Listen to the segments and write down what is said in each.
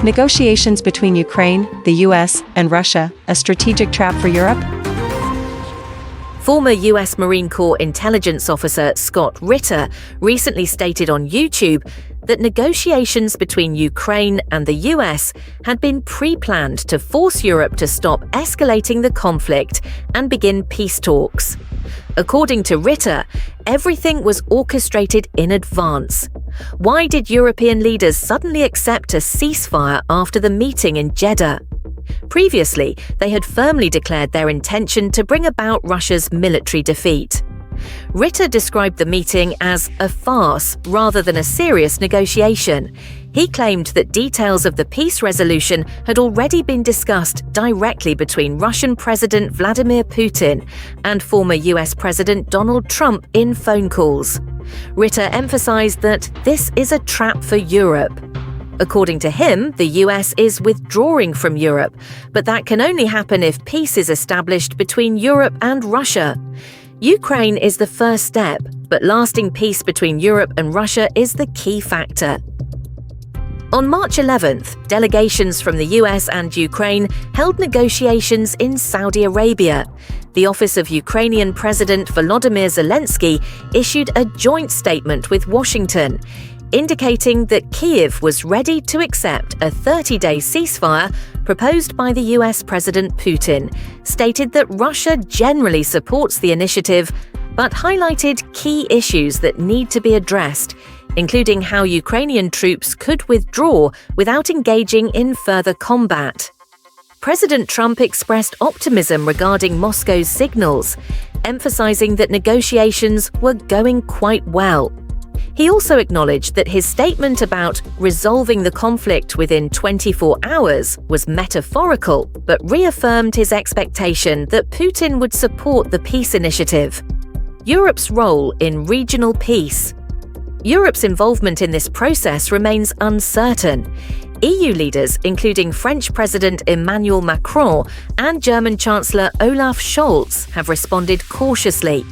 Negotiations between Ukraine, the US, and Russia, a strategic trap for Europe? Former US Marine Corps intelligence officer Scott Ritter recently stated on YouTube that negotiations between Ukraine and the US had been pre-planned to force Europe to stop escalating the conflict and begin peace talks. According to Ritter, everything was orchestrated in advance. Why did European leaders suddenly accept a ceasefire after the meeting in Jeddah? Previously, they had firmly declared their intention to bring about Russia's military defeat. Ritter described the meeting as a farce rather than a serious negotiation. He claimed that details of the peace resolution had already been discussed directly between Russian President Vladimir Putin and former US President Donald Trump in phone calls. Ritter emphasized that this is a trap for Europe. According to him, the US is withdrawing from Europe, but that can only happen if peace is established between Europe and Russia. Ukraine is the first step, but lasting peace between Europe and Russia is the key factor. On March 11th, delegations from the US and Ukraine held negotiations in Saudi Arabia. The office of Ukrainian President Volodymyr Zelensky issued a joint statement with Washington, indicating that Kyiv was ready to accept a 30-day ceasefire proposed by the US President Putin, stated that Russia generally supports the initiative, but highlighted key issues that need to be addressed, including how Ukrainian troops could withdraw without engaging in further combat. President Trump expressed optimism regarding Moscow's signals, emphasizing that negotiations were going quite well. He also acknowledged that his statement about resolving the conflict within 24 hours was metaphorical, but reaffirmed his expectation that Putin would support the peace initiative. Europe's role in regional peace. Europe's involvement in this process remains uncertain. EU leaders, including French President Emmanuel Macron and German Chancellor Olaf Scholz, have responded cautiously.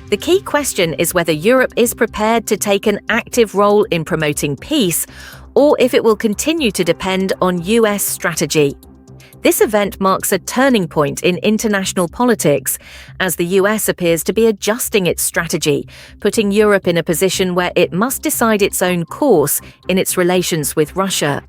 The key question is whether Europe is prepared to take an active role in promoting peace, or if it will continue to depend on US strategy. This event marks a turning point in international politics, as the US appears to be adjusting its strategy, putting Europe in a position where it must decide its own course in its relations with Russia.